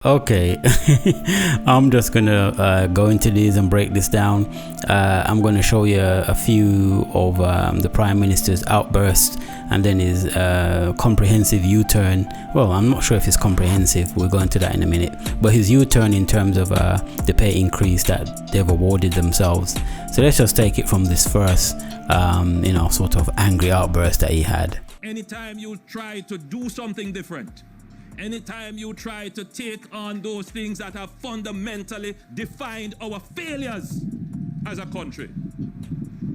Okay, I'm just gonna go into these and break this down. I'm gonna show you a few of the Prime Minister's outbursts and then his comprehensive U-turn. Well, I'm not sure if it's comprehensive, we'll go into that in a minute, but his U-turn in terms of the pay increase that they've awarded themselves. So let's just take it from this first sort of angry outburst that he had. Anytime you try to do something different, anytime you try to take on those things that have fundamentally defined our failures as a country,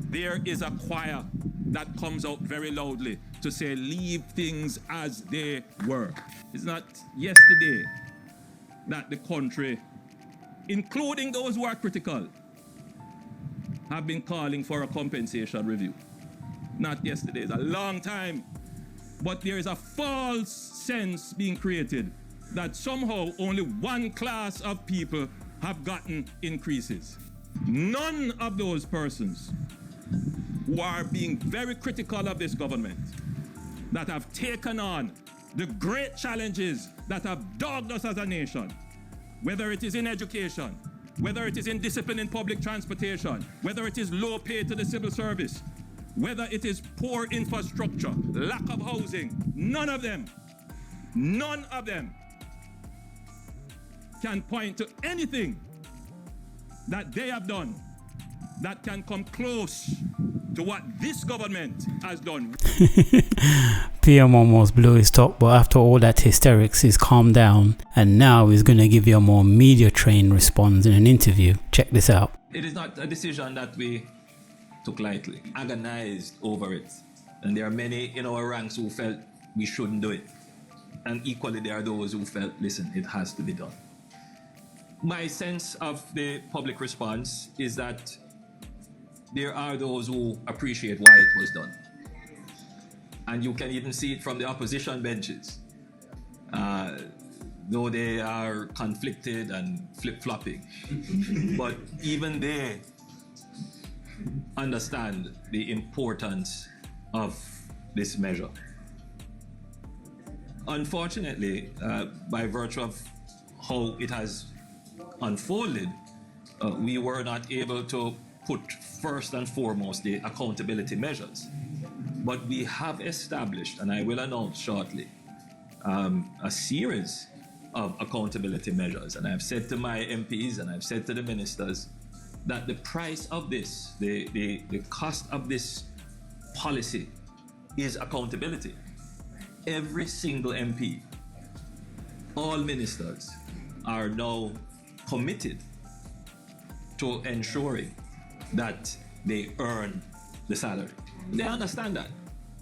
there is a choir that comes out very loudly to say, leave things as they were. It's not yesterday that the country, including those who are critical, have been calling for a compensation review. Not yesterday, it's a long time. But there is a false sense being created that somehow only one class of people have gotten increases. None of those persons who are being very critical of this government, that have taken on the great challenges that have dogged us as a nation, whether it is in education, whether it is in discipline in public transportation, whether it is low pay to the civil service, whether it is poor infrastructure, lack of housing, none of them can point to anything that they have done that can come close to what this government has done. PM almost blew his top, but after all that hysterics, he's calmed down and now he's going to give you a more media-trained response in an interview. Check this out. It is not a decision that we took lightly, agonized over it. And there are many in our ranks who felt we shouldn't do it. And equally there are those who felt, listen, it has to be done. My sense of the public response is that there are those who appreciate why it was done. And you can even see it from the opposition benches. Though they are conflicted and flip-flopping. But even they understand the importance of this measure. Unfortunately, by virtue of how it has unfolded, we were not able to put first and foremost the accountability measures. But we have established, and I will announce shortly, a series of accountability measures. And I've said to my MPs and I've said to the ministers that the price of this, the cost of this policy is accountability. Every single MP, all ministers are now committed to ensuring that they earn the salary. They understand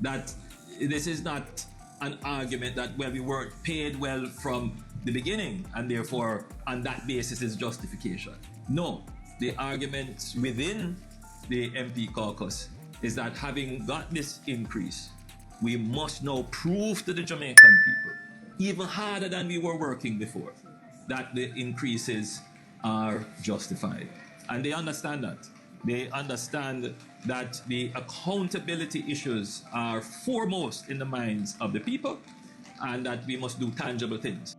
that this is not an argument that, well, we weren't paid well from the beginning and therefore on that basis is justification. No. The argument within the MP caucus is that having got this increase, we must now prove to the Jamaican people, even harder than we were working before, that the increases are justified. And they understand that. They understand that the accountability issues are foremost in the minds of the people and that we must do tangible things.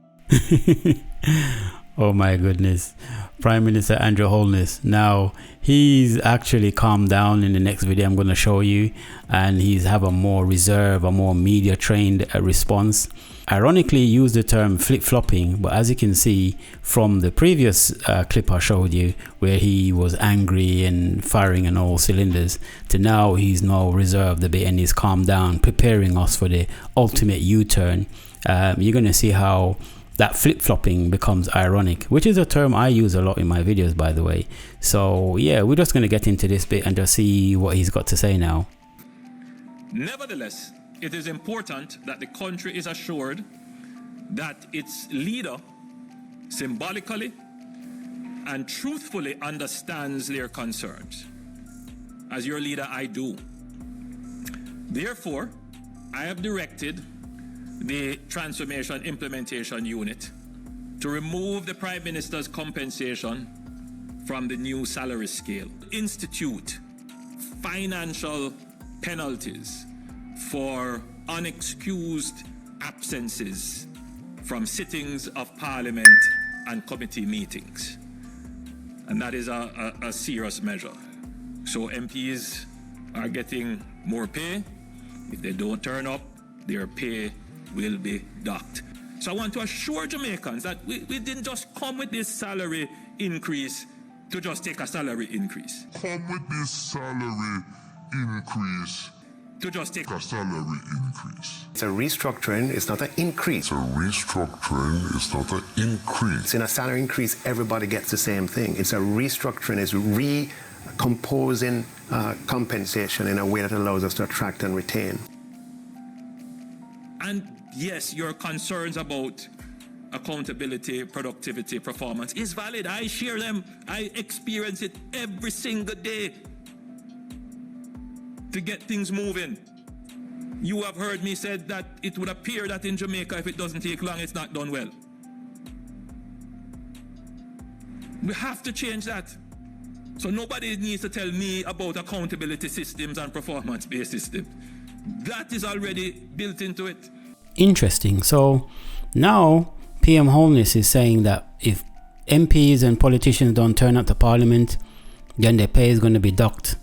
Oh my goodness. Prime Minister Andrew Holness. Now, he's actually calmed down in the next video I'm going to show you, and he's have a more reserved, a more media trained response. Ironically, he used the term flip-flopping, but as you can see from the previous clip I showed you, where he was angry and firing on all cylinders, to now he's now reserved a bit and he's calmed down, preparing us for the ultimate U-turn. You're going to see how that flip-flopping becomes ironic, which is a term I use a lot in my videos, by the way. So yeah, we're just going to get into this bit and just see what he's got to say now. Nevertheless, it is important that the country is assured that its leader symbolically and truthfully understands their concerns. As your leader, I do. Therefore, I have directed the Transformation Implementation Unit to remove the Prime Minister's compensation from the new salary scale, institute financial penalties for unexcused absences from sittings of Parliament and committee meetings. And that is a serious measure. So MPs are getting more pay. If they don't turn up, their pay will be docked. So I want to assure Jamaicans that we didn't just come with this salary increase to just take a salary increase. Come with this salary increase to just take a salary increase. It's a restructuring, it's not an increase. It's a restructuring, it's not an increase. In a salary increase, everybody gets the same thing. It's a restructuring, it's recomposing compensation in a way that allows us to attract and retain. And yes, your concerns about accountability, productivity, performance is valid. I share them. I experience it every single day to get things moving. You have heard me say that it would appear that in Jamaica, if it doesn't take long, it's not done well. We have to change that. So nobody needs to tell me about accountability systems and performance-based systems. That is already built into it. Interesting. So now PM Holness is saying that if MPs and politicians don't turn up to Parliament, then their pay is going to be docked.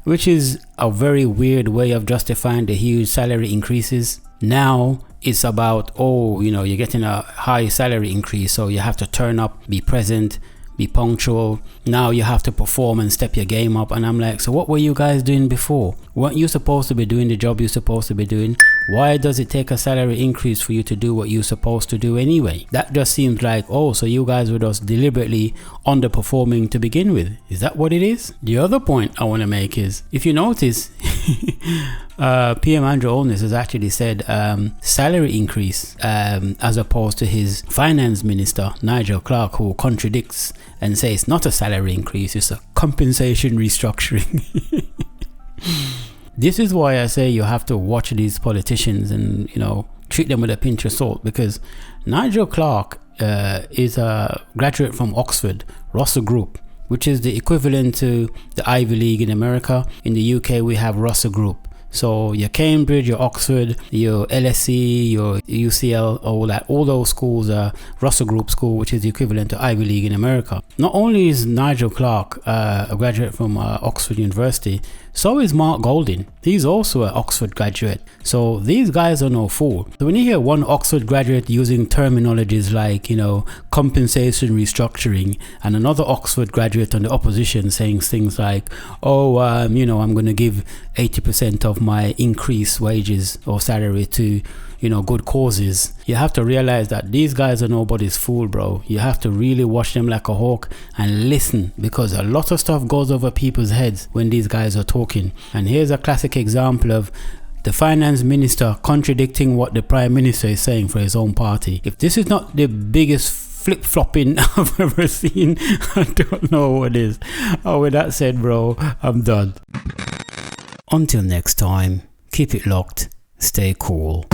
Which is a very weird way of justifying the huge salary increases. Now it's about, you're getting a high salary increase, so you have to turn up, be present, be punctual. Now you have to perform and step your game up. And I'm like, so what were you guys doing before? Weren't you supposed to be doing the job you're supposed to be doing? Why does it take a salary increase for you to do what you're supposed to do anyway? That just seems like, so you guys were just deliberately underperforming to begin with. Is that what it is? The other point I want to make is, if you notice, PM Andrew Holness has actually said salary increase as opposed to his finance minister, Nigel Clarke, who contradicts and says it's not a salary increase, it's a compensation restructuring. This is why I say you have to watch these politicians and, treat them with a pinch of salt, because Nigel Clarke is a graduate from Oxford, Russell Group, which is the equivalent to the Ivy League in America. In the UK, we have Russell Group. So your Cambridge, your Oxford, your LSE, your UCL, all those schools are Russell Group School, which is the equivalent to Ivy League in America. Not only is Nigel Clarke a graduate from Oxford University, so is Mark Golding. He's also an Oxford graduate. So these guys are no fool. So when you hear one Oxford graduate using terminologies like, compensation restructuring, and another Oxford graduate on the opposition saying things like, I'm going to give 80% of my increased wages or salary to good causes, you have to realize that these guys are nobody's fool, bro. You have to really watch them like a hawk and listen, because a lot of stuff goes over people's heads when these guys are talking. And here's a classic example of the finance minister contradicting what the prime minister is saying for his own party. If this is not the biggest flip-flopping I've ever seen, I don't know what is. With that said, bro, I'm done. Until next time, keep it locked, stay cool.